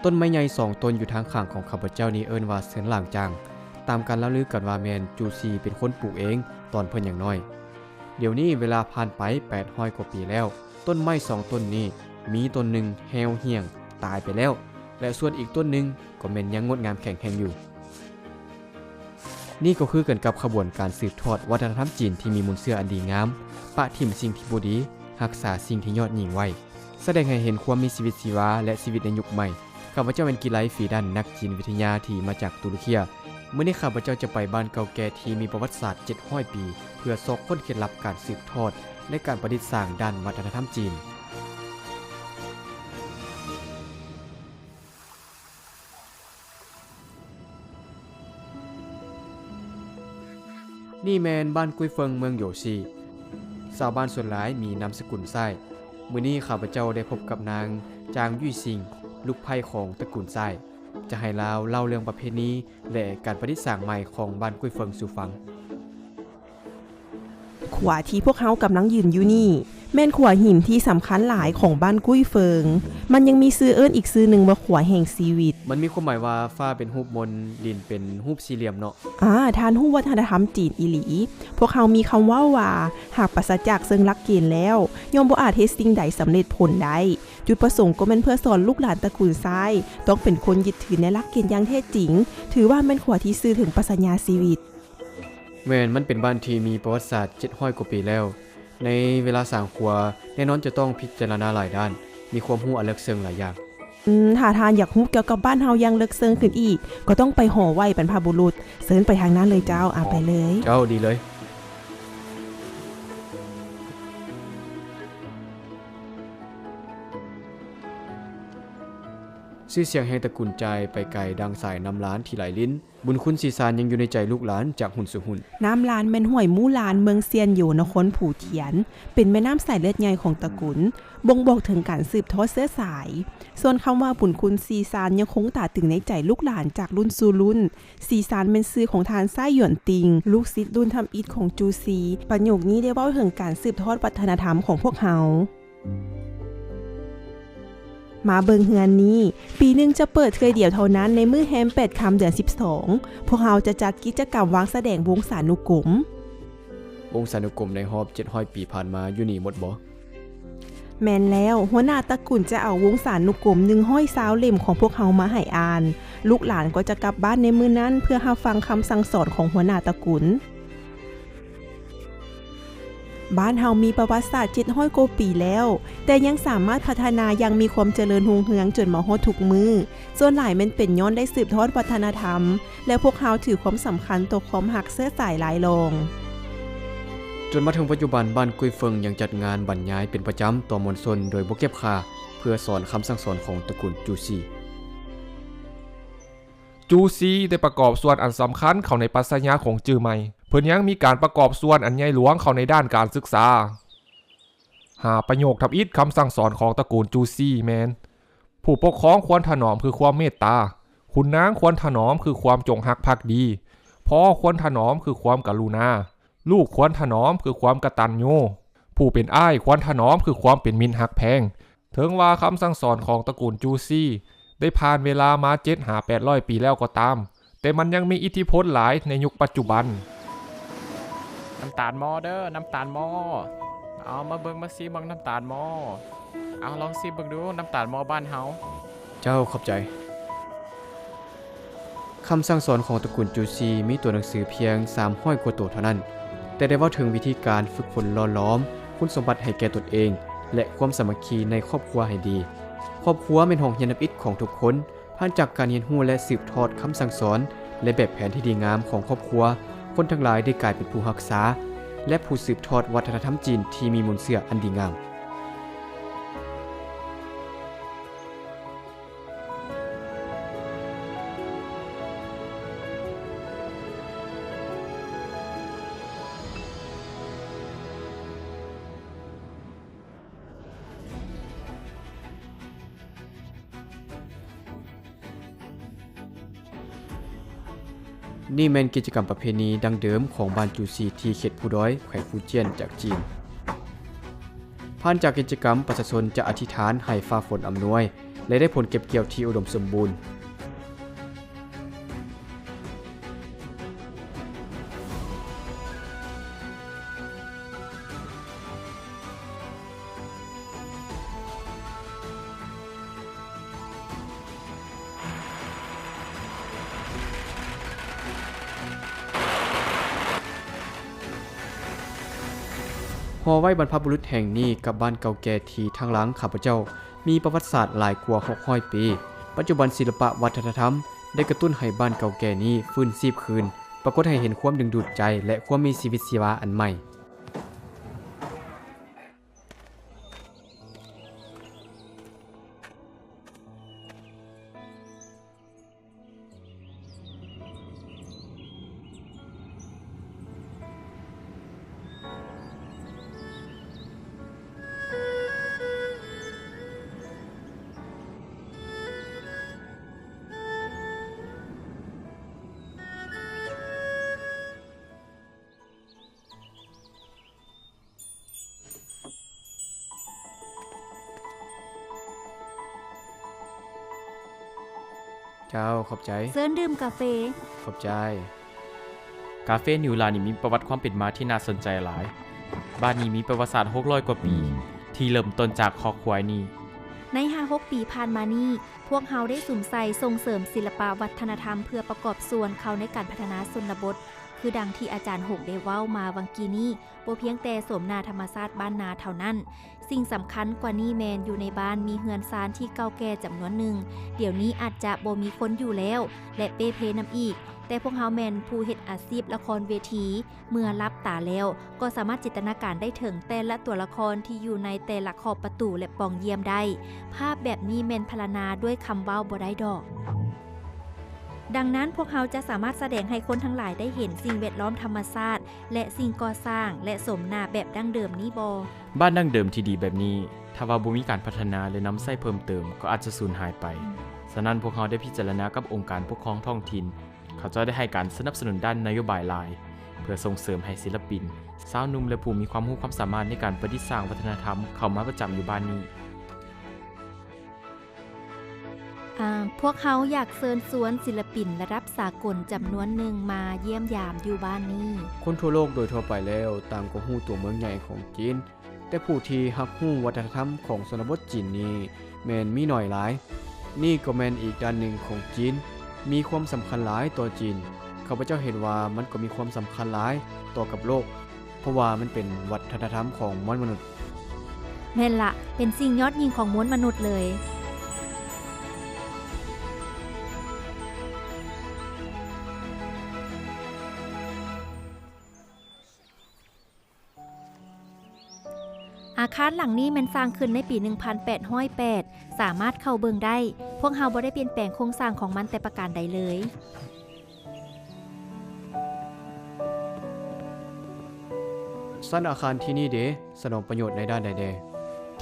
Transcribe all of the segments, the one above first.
ต้นไม้ใหญ่2ต้นอยู่ทางข้างของข้าพเจ้านี้เอิ้นว่าเสินหลางจางตามการเล่าลือกันว่าแมนจูซีเป็นคนปลูกเองตอนเพิ่นอย่างน้อยเดี๋ยวนี้เวลาผ่านไป800กว่าปีแล้วต้นไม้2ต้นนี้มีต้นหนึ่งแห้วเหี่ยงตายไปแล้วและส่วนอีกต้นหนึ่งก็แม่นยังงดงามแข็งแรงอยู่นี่ก็คือกันกับขบวนการสืบทอดวัฒนธรรมจีนที่มีมูลเชื่ออันดีงามปะถิ่มสิ่งที่บ่ดีรักษาสิ่งที่ยอดยิ่งไว้แสดงให้เห็นความมีชีวิตชีวาและชีวิตในยุคใหม่ข้าพเจ้าเป็นกีฬาฝีดันนักจีนวิทยาที่มาจากตุรกีเมื่อนี้ข้าพเจ้าจะไปบ้านเก่าแก่ที่มีประวัติศาสตร์700ปีเพื่อซอกค้นเคล็ดลับการสืบทอดและการประดิษฐ์สร้างด้านวัฒนธรรมจีนนี่แมนบ้านกุ้ยเฟิงเมืองโยซีชาวบ้านส่วนหลายมีนามสกุลไส้มื้อนี้ข้าพเจ้าได้พบกับนางจางยุ่ยซิงลูกไผ่ของตระกูลไส้จะให้เราเล่าเรื่องประเพณีและการประดิษฐ์สร้างใหม่ของบ้านกุ้ยเฟิงสู่ฟังขวาที่พวกเขากำลังยืนอยู่นี่แม่นขวาหินที่สำคัญหลายของบ้านกุ้ยเฟิงมันยังมีชื่อเอิ้นอีกชื่อหนึ่งว่าขวาแห่งชีวิตมันมีความหมายว่าฟ้าเป็นรูปมนดินเป็นรูปสี่เหลี่ยมเนาะทานฮู้วัฒนธรรมจีนอีหลีพวกเขามีคำว่าหากปราศจากเชิงหลักเกณฑ์แล้วย่อมบ่อาจเฮ็ดสิ่งใดสำเร็จผลได้จุดประสงค์ก็แม่นเพื่อสอนลูกหลานตระกูลซ้ายต้องเป็นคนยึดถือในหลักเกณฑ์อย่างแท้จริงถือว่าแม่นขวาที่สื่อถึงปรัชญาชีวิตแม่นมันเป็นบ้านที่มีประวัติศาสตร์700กว่าปีแล้วในเวลาสร้างครัวแน่นอนจะต้องพิจารณาหลายด้านมีความรู้อันลึกซึ้งหลายอย่างถ้าทานอยากรู้เกี่ยวกับบ้านเฮายังลึกซึ้งขึ้นอีกก็ต้องไปหอไหว้บรรพบุรุษเชิญไปทางนั้นเลยเจ้าไปเลยเจ้าดีเลยชื่อเสียงแห่งตระกูลใจไปไกลดังสายน้ำล้านที่ไหลลิ้นบุญคุณสีสานยังอยู่ในใจลูกหลานจากหุ่นสู่หุ่นน้ำล้านแม่นห้วยมู่ล้านเมืองเซียนอยู่นครผู่เทียนเป็นแม่น้ำสายเลือดใหญ่ของตระกูลบ่งบอกถึงการสืบทอดเชื้อสายส่วนคำว่าบุญคุณสีสานยังคงตราตรึงในใจลูกหลานจากรุ่นสู่รุ่นสีสานเป็นชื่อของทานไส้หยวนติงลูกศิษย์รุ่นทำอิฐของจูซีประโยคนี้ได้เว้าถึงการสืบทอดวัฒนธรรมของพวกเฮามาเบิงเฮือนนี้ปีนึงจะเปิดเทื่อเดียวเท่านั้นในมื้อแฮม8ค่ำเดือน12พวกเราจะจัดกิจกรรมวางแสดงวงสานุกรมวงสานุกรมในรอบ700ปีผ่านมาอยู่นี่หมดบ่แม่นแล้วหัวหน้าตระกูลจะเอาวงสานุกรม120เล่มของพวกเรามาให้อ่านลูกหลานก็จะกลับบ้านในมื้อนั้นเพื่อรับฟังคำสั่งสอนของหัวหน้าตระกูลบ้านเฮามีประวัติศาสตร์700กว่าปีแล้วแต่ยังสามารถพัฒนายังมีความเจริญรุ่งเรืองจนมาฮอดทุกมื้อส่วนหลายมันเป็นย้อนได้สืบทอดวัฒนธรรมและพวกเฮาถือความสำคัญต่อความรักเชื้อสายหลายรองจนมาถึงปัจจุบันบ้านกุ้ยเฟิงยังจัดงานบรรยายเป็นประจำต่อมวลชนโดยบ่เก็บค่าเพื่อสอนคำสั่งสอนของตระกูลจูซีได้ประกอบส่วนอันสำคัญเข้าในปรัชญาของจื่อใหม่เพิ่นยังมีการประกอบส่วนอันใหญ่หลวงเข้าในด้านการศึกษาหาประโยคทับอิฐคำสั่งสอนของตระกูลจูซีแมนผู้ปกครองควรถนอมคือความเมตตาคุณนางควรถนอมคือความจงรักภักดีพ่อควรถนอมคือความกรุณาลูกควรถนอมคือความกตัญญูผู้เป็นอ้ายควรถนอมคือความเป็นมิตรฮักแพงถึงว่าคำสั่งสอนของตระกูลจูซีได้ผ่านเวลามา700-800 ปีแล้วก็ตามแต่มันยังมีอิทธิพลหลายในยุคปัจจุบันน้ำตาลมอเด้อน้ำตาลมอเอามาเบิ่งมาซีเบิ่งน้ำตาลมอเอาลองซีเบิ่งดูน้ำตาลมอบ้านเฮาเจ้าขอบใจคำสั่งสอนของตระกูลจูซีมีตัวหนังสือเพียง300กว่าตัวเท่านั้นแต่ได้เว้าถึงวิธีการฝึกฝนหล่อหลอมคุณสมบัติให้แก่ตนเองและความสามัคคีในครอบครัวให้ดีครอบครัวเป็นห้องเรียนนำอิฐของทุกคนผ่านจากการเรียนรู้และสืบทอดคำสั่งสอนและแบบแผนที่ดีงามของครอบครัวคนทั้งหลายได้กลายเป็นผู้รักษาและผู้สืบทอดวัฒนธรรมจีนที่มีมูลเชื่ออันดีงาม นี่แม่นกิจกรรมประเพณีดังเดิมของบ้านจูซีที่เขตผู้ด้อยแขวงฟูเจียนจากจีนผ่านจากกิจกรรมประชาชนจะอธิษฐานให้ฟ้าฝนอำนวย และได้ผลเก็บเกี่ยวที่อุดมสมบูรณ์หอไว้บรรพบุรุษแห่งนี้กับบ้านเก่าแก่ที่ทางหลังข้าพเจ้ามีประวัติศาสตร์หลายกว่า600 ปีปัจจุบันศิลปะวัฒนธรรมได้กระตุ้นให้บ้านเก่าแก่นี้ฟื้นชีพคืนปรากฏให้เห็นความดึงดูดใจและความมีชีวิตชีวาอันใหม่เจ้าขอบใจ เซิร์นดื่มกาแฟ ขอบใจ คาเฟ่นิวลานี่มีประวัติความเป็นมาที่น่าสนใจหลาย บ้านนี้มีประวัติศาสตร์600 กว่าปี ที่เริ่มต้นจากคอกควายนี่ ใน 5-6 ปีผ่านมานี้พวกเฮาได้สุ่มใส่ส่งเสริมศิลปะวัฒนธรรมเพื่อประกอบส่วนเข้าในการพัฒนาชนบท คือดังที่อาจารย์หกได้เว้ามาวังกี้นี้บ่เพียงแต่สมนาธรรมชาติบ้านนาเท่านั้น สิ่งสำคัญกว่านี้แมนอยู่ในบ้านมีเฮือนซานที่เก่าแก่จำนวนหนึ่ง เดี๋ยวนี้อาจจะบ่มีคนอยู่แล้ว และเป้เพนำอีก แต่พวกเฮาแมนผู้เฮ็ดอาชีพละครเวที เมื่อรับตาแล้วก็สามารถจินตนาการได้ถึงแต่ละตัวละครที่อยู่ในแต่ละขอบประตูและปล่องเยี่ยมได้ ภาพแบบนี้แมนพรรณนาด้วยคำเว้าบ่ได้ดอก ดังนั้นพวกเขาจะสามารถแสดงให้คนทั้งหลายได้เห็นสิ่งแวดล้อมธรรมชาติและสิ่งก่อสร้างและสมนาแบบดั้งเดิมนี้บ่ บ้านดั้งเดิมที่ดีแบบนี้ ถ้าว่าบ่มีการพัฒนาและนำใส่เพิ่มเติมก็อาจจะสูญหายไป ฉะนั้นพวกเขาได้พิจารณากับองค์การปกครองท้องถิ่น เขาจะได้ให้การสนับสนุนด้านนโยบายหลาย เพื่อส่งเสริมให้ศิลปินสาวหนุ่มและผู้มีความรู้ความสามารถในการประดิษฐ์สร้างวัฒนธรรมเข้ามาประจำอยู่บ้านนี้ พวกเขาอยากเชิญชวนศิลปินระดับสากลจำนวนหนึ่งมาเยี่ยมยามอยู่บ้านนี้ คนทั่วโลกโดยทั่วไปแล้วต่างก็ฮู้ตัวเมืองใหญ่ของจีนแต่ผู้ที่รับรู้วัฒนธรรมของชนบทจีนนี้แม่นมีน้อยหลายนี่ก็แม่นอีกด้านหนึ่งของจีนมีความสำคัญหลายต่อจีนข้าพเจ้าเห็นว่ามันก็มีความสำคัญหลายต่อกับโลกเพราะว่ามันเป็นวัฒนธรรมของมนุษย์ แม่นละเป็นสิ่งยอดยิ่งของมวลมนุษย์เลยอาคารหลังนี้มันสร้างขึ้นในปี 1808 สามารถเข้าเบิงได้ พวกเฮาบ่ได้เปลี่ยนแปลงโครงสร้างของมันแต่ประการใดเลย สั้นอาคารที่นี่เด้สนองประโยชน์ในด้านใดแด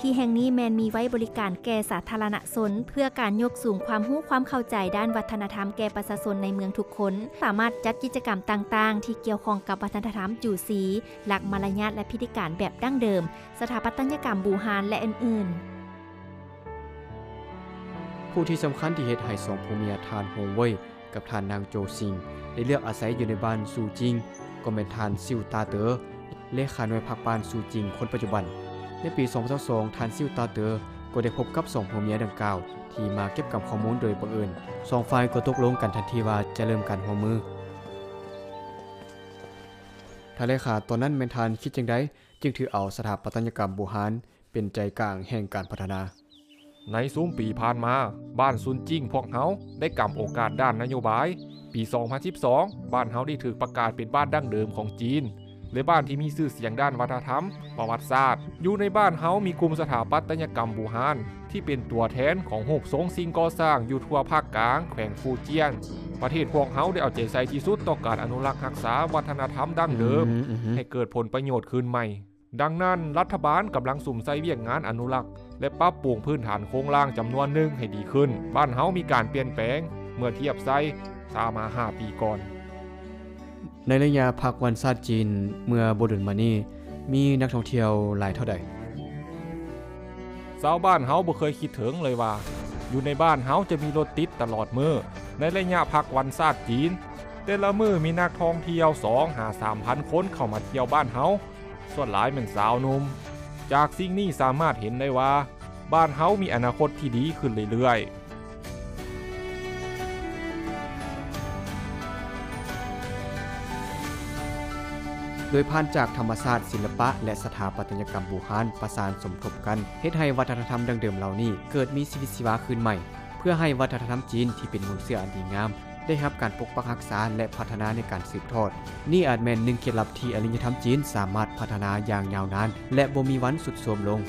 ที่แห่งนี้แมนมีไว้บริการแก่สาธารณชนเพื่อการยกสูงความรู้ความเข้าใจด้านวัฒนธรรมแก่ประชาชนในเมืองทุกคน สามารถจัดกิจกรรมต่างๆที่เกี่ยวข้องกับวัฒนธรรมจูซี หลักมารยาทและพิธีการแบบดั้งเดิม สถาปัตยกรรมบูฮานและอื่นๆ ผู้ที่สำคัญที่เฮ็ดให้สองผัวเมียทานโฮงเว่ยกับทานนางโจซิงได้เลือกอาศัยอยู่ในบ้านซูจิงก็เป็นทานซิวตาเตอเลขาหน่วยพักบ้านซูจิงคนปัจจุบันในปี 2022 ทานซิวตาเตอก็ได้พบกับสองผัวเมียดังกล่าวที่มาเก็บกับข้อมูลโดยบังเอิญสองฝ่ายก็ตกลงกันทันทีว่าจะเริ่มการร่วมมือทานเลขาตอนนั้นแม่นทานคิดจังไดจึงถือเอาสถาปัตยกรรมบูฮานเป็นใจกลางแห่งการพัฒนา ในซุ้มปีผ่านมาบ้านซุนจิ้งพวกเฮาได้กำโอกาสด้านนโยบายปี 2012 บ้านเฮาได้ถูกประกาศเป็นบ้านดั้งเดิมของจีนและบ้านที่มีชื่อเสียงด้านวัฒนธรรมประวัติศาสตร์อยู่ในบ้านเฮามีกลุ่มสถาปัตยกรรมบูฮานที่เป็นตัวแทนของรูปทรงสิ่งก่อสร้างอยู่ทั่วภาคกลางแขวงฟูเจียนประเทศพวกเฮาได้เอาใจใส่ที่สุดต่อการอนุรักษ์รักษาวัฒนธรรมดั้งเดิมให้เกิดผลประโยชน์คืนใหม่ดังนั้นรัฐบาลกำลังสุ่มใส่เวียกงานอนุรักษ์และปรับปรุงพื้นฐานโครงล่างจำนวนหนึ่งให้ดีขึ้นบ้านเฮามีการเปลี่ยนแปลงเมื่อเทียบไซ3-5 ปีก่อนในระยะพักวันชาติจีนเมื่อบ่ดนมานี้มีนักท่องเที่ยวหลายเท่าใด ชาวบ้านเฮาบ่เคยคิดถึงเลยว่า อยู่ในบ้านเฮาจะมีรถติดตลอดมื้อในระยะพักวันศาสตร์จีนแต่ละมื้อมีนักท่องเที่ยว 2-3,000 คนเข้ามาเที่ยวบ้านเฮาส่วนหลายเป็นสาวหนุ่มจากสิ่งนี้สามารถเห็นได้ว่าบ้านเฮามีอนาคตที่ดีขึ้นเรื่อยๆโดยผ่านจากธรรมศาสตร์ศิลปะและสถาปัตยกรรมบูฮานประสานสมทบกันเฮ็ดให้วัฒนธรรมดั้งเดิมเหล่านี้เกิดมีชีวิตชีวาขึ้นใหม่เพื่อให้วัฒนธรรมจีนที่เป็นมนต์เสื้ออันดีงามได้รับการปกปักรักษาและพัฒนาในการสืบทอดนี่อาจแม่นหนึ่งเคล็ดลับที่อารยธรรมจีนสามารถพัฒนาอย่างยาวนานและบ่มีวันสุดโทรมลง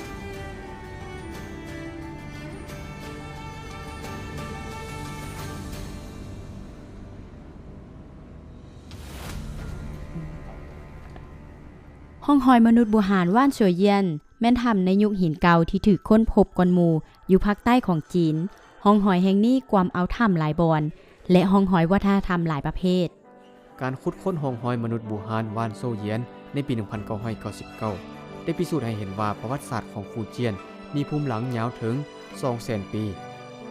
ห้องหอยมนุษย์บูหานว่านโฉยเยียนแม่นทำในยุคหินเก่าที่ถูกค้นพบก่อนหมู่อยู่ภาคใต้ของจีนห้องหอยแห่งนี้กวามเอาถ้ำหลายบอนและห้องหอยวัฒนธรรมหลายประเภทการขุดค้นห้องหอยมนุษย์บูฮานว่านโซเยียนในปี 1999 ได้พิสูจน์ให้เห็นว่าประวัติศาสตร์ของฟูเจียนมีภูมิหลังยาวถึง 200,000 ปี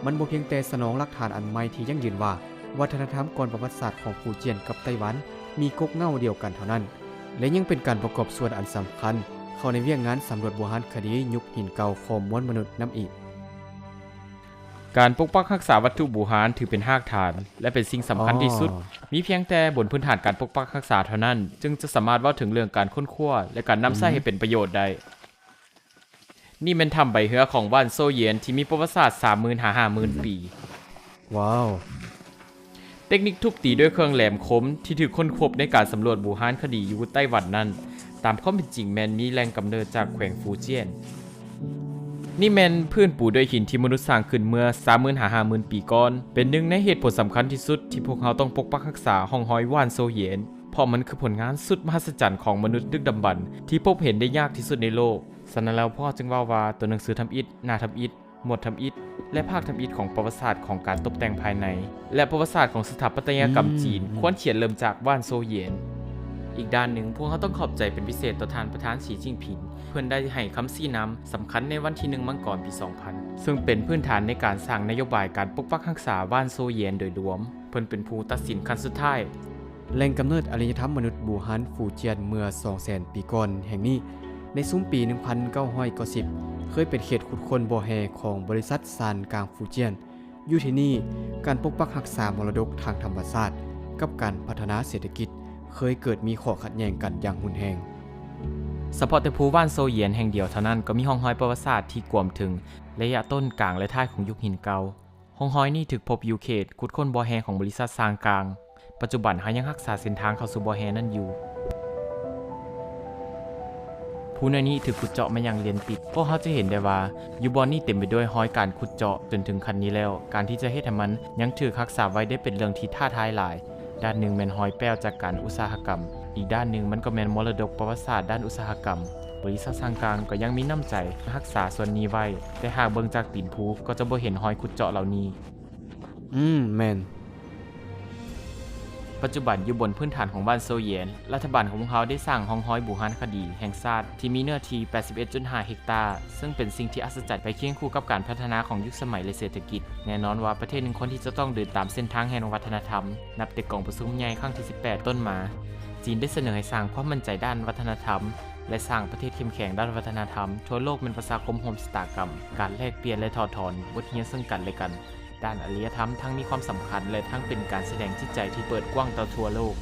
มันบ่เพียงแต่สนองหลักฐานอันใหม่ที่ยั่งยืนว่าวัฒนธรรมก่อนประวัติศาสตร์ของฟูเจียนกับไต้หวันมีกกเง่าเดียวกันเท่านั้นและยังเป็นการประกอบส่วนอันสำคัญเข้าในเวียงงานสำรวจโบราณคดียุคหินเก่าของมวลมนุษย์น้ำอีกการปกปักรักษาวัตถุบูหานถือเป็นรากฐานและเป็นสิ่งสำคัญที่สุดมีเพียงแต่บนพื้นฐานการปกปักรักษาเท่านั้นจึงจะสามารถเว้าถึงเรื่องการค้นคว้าและการนำใช้ให้เป็นประโยชน์ได้นี่เป็นถ้ำใบเหือของว่านโซเยียนที่มีประวัติศาสตร์ 30,000-50,000 ปีว้าวเทคนิคทุบตีด้วยเครื่องแหลมคมที่ถูกค้นพบในการสำรวจบูฮานคดีอยู่ไต้หวันนั้นตามความเป็นจริงแมนมีแหล่งกำเนิดจากแขวงฟูเจียนนี่แมนพื้นปูด้วยหินที่มนุษย์สร้างขึ้นเมื่อ 30,000-50,000 ปีก่อนเป็นหนึ่งในเหตุผลสำคัญที่สุดที่พวกเขาต้องปกปักรักษาห้องหอยว่านโซเยียนเพราะมันคือผลงานสุดมหัศจรรย์ของมนุษย์ดึกดำบรรพ์ที่พบเห็นได้ยากที่สุดในโลกฉะนั้นแล้วพ่อจึงว่าตัวหนังสือทำอิฐหน้าทำอิฐหมวดทำอิฐและภาคทำอิฐของประวัติศาสตร์ของการตกแต่งภายในและประวัติศาสตร์ของสถาปัตยกรรมจีนควรเขียนเริ่มจากว่านโซเยียนอีกด้านหนึ่งพวกเขาต้องขอบใจเป็นพิเศษต่อท่านประธานสีจิ้งผิงเพื่อนได้ให้คำชี้นำสำคัญในวันที่1 มังกรปี 2000ซึ่งเป็นพื้นฐานในการสร้างนโยบายการปกปักรักษาว่านโซเยียนโดยรวมเพื่อนเป็นผู้ตัดสินขั้นสุดท้ายแหล่งกำเนิดอารยธรรมมนุษย์บูฮานฟูเจียนเมื่อ 200,000 ปีก่อนแห่งนี้ในซุ้มปี 1990 เคยเป็นเขตขุดค้นบ่อแห่ของบริษัทซานกลางฟูเจียนอยู่ที่นี่การปกปักรักษามรดกทางธรรมชาติกับการพัฒนาเศรษฐกิจเคยเกิดมีข้อขัดแย้งกันอย่างรุนแรงเฉพาะแต่ภูว่านโซเยียนแห่งเดียวเท่านั้นก็มีห้องหอยประวัติศาสตร์ที่กวมถึงระยะต้นกลางและท้ายของยุคหินเก่าห้องหอยนี่ถูกพบอยู่เขตขุดค้นบ่อแห่ของบริษัทซางกลางปัจจุบันหายังรักษาเส้นทางเข้าสู่บ่อแห่นั้นอยู่ผู้ในนี้ถูกขุดเจาะมาอย่างเรียนติดพวกเขาจะเห็นได้ว่าอยู่บ่อนี้เต็มไปด้วยหอยการขุดเจาะจนถึงขั้นนี้แล้วการที่จะเฮ็ดให้มันยังถูกรักษาไว้ได้เป็นเรื่องที่ท้าทายหลายด้านหนึ่งแม่นหอยแป้วจากการอุตสาหกรรมอีกด้านหนึ่งมันก็แม่นมรดกประวัติศาสตร์ด้านอุตสาหกรรมบริษัทซางกลางก็ยังมีน้ำใจรักษาส่วนนี้ไว้แต่หากเบิ่งจากตีนภูก็จะบ่เห็นหอยขุดเจาะเหล่านี้แม่นปัจจุบันอยู่บนพื้นฐานของบ้านโซเยียนรัฐบาลของพวกเขาได้สร้างห้องหอยบูฮานคดีแห่งชาติที่มีเนื้อที่ 81.5 เฮกตาร์ซึ่งเป็นสิ่งที่อัศจรรย์ไปเคียงคู่กับการพัฒนาของยุคสมัยและเศรษฐกิจแน่นอนว่าประเทศหนึ่งคนที่จะต้องเดินตามเส้นทางแห่งวัฒนธรรมนับแต่กองประชุมใหญ่ครั้งที่ 18 ต้นมาจีนได้เสนอให้สร้างความมั่นใจด้านวัฒนธรรมและสร้างประเทศเข้มแข็งด้านวัฒนธรรมทั่วโลกเป็นประชาคมโฮมสตากรรมการแลกเปลี่ยนและถอดถอนบทเรียนซึ่งกันและกันด้านอารยธรรมทั้งมีความสำคัญและทั้งเป็นการแสดงจิตใจที่เปิดกว้างต่อทั่วโลก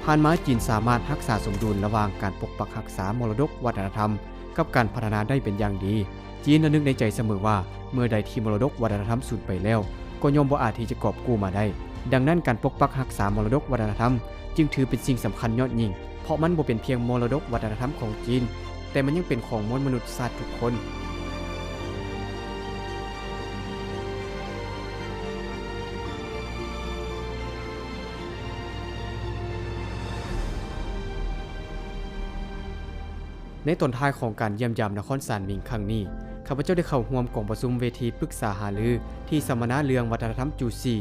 ผ่านมาจีนสามารถรักษาสมดุลระหว่างการปกปักรักษามรดกวัฒนธรรมกับการพัฒนาได้เป็นอย่างดีจีนนึกในใจเสมอว่าเมื่อใดที่มรดกวัฒนธรรมสูญไปแล้วก็ย่อมบ่อาจที่จะกอบกู้มาได้ดังนั้นการปกปักรักษามรดกวัฒนธรรมจึงถือเป็นสิ่งสำคัญยอดยิ่งเพราะมันบ่เป็นเพียงมรดกวัฒนธรรมของจีนแต่มันยังเป็นของมวลมนุษยชาติทุกคนในตอนท้ายของการเยี่ยมยามนครซานหมิงครั้งนี้ข้าพเจ้าได้เข้าร่วมกองประชุมเวทีปรึกษาหารือที่สัมมนาเรื่องวัฒนธรรมจูซี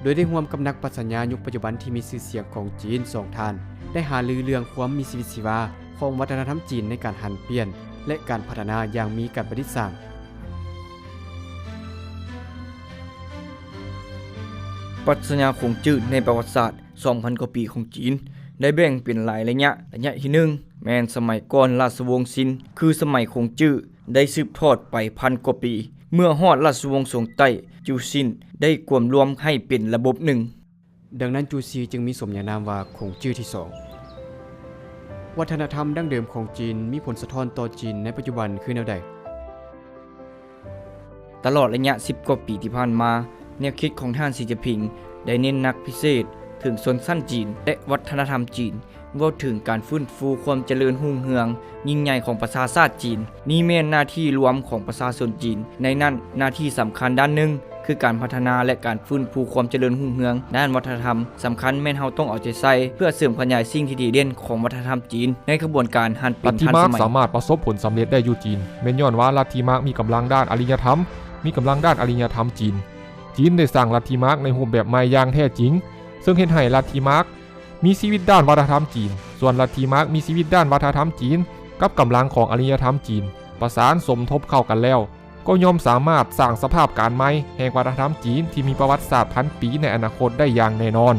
โดยได้ร่วมกับนักปรัชญายุคปัจจุบันที่มีชื่อเสียงของจีน2ท่านได้หารือเรื่องความมีชีวิตชีวา ของวัฒนธรรมจีนในการหันเปลี่ยนและการพัฒนาอย่างมีการประดิษฐ์สร้างปรัชญาคงจื้อในประวัติศาสตร์ 2,000 กว่าปีของจีนได้แบ่งเป็นหลายระยะที่1แม้นสมัยก่อนราชวงศ์ซินคือสมัยคงจื้อได้สืบทอดไปพันกว่าปีเมื่อฮอดราชวงศ์สงไต้จูซินได้กวมรวมให้เป็นระบบหนึ่งดังนั้นจูซีจึงมีสมญานามว่าคงจื้อที่2วัฒนธรรมดั้งเดิมของจีนมีผลสะท้อนต่อจีนในปัจจุบันคือแนวใดตลอดระยะ10กว่าปีที่ผ่านมาแนวคิดของท่านสีจิ้นผิงได้เน้นหนักพิเศษถึงชนชั้นจีนและวัฒนธรรมจีนเว้าถึงการฟื้นฟูความเจริญรุ่งเรืองยิ่งใหญ่ของประชาชาติจีนนี่แม่นหน้าที่รวมของประชาชนจีนในนั้นหน้าที่สำคัญด้านหนึ่งคือการพัฒนาและการฟื้นฟูความเจริญรุ่งเรืองด้านวัฒนธรรมสำคัญแม่นเฮาต้องเอาใจใส่เพื่อเสริมขยายสิ่งที่ดีเด่นของวัฒนธรรมจีนในกระบวนการหันเป็นทันสมัยลัทธิมาร์กสามารถประสบผลสำเร็จได้อยู่จีนแม้นย้อนว่าลัทธิมาร์กมีกำลังด้านอารยธรรมจีนได้สร้างลัทธิมาร์กในรูปแบบใหม่อย่างแท้จริงซึ่งเห็นให้ลัทธิมาร์กมีชีวิตด้านวัฒนธรรมจีนส่วนลัทธิมาร์กมีชีวิตด้านวัฒนธรรมจีนกับกำลังของอารยธรรมจีนประสานสมทบเข้ากันแล้วก็ย่อมสามารถสร้างสภาพการใหม่แห่งวัฒนธรรมจีนที่มีประวัติศาสตร์พันปีในอนาคตได้อย่างแน่นอน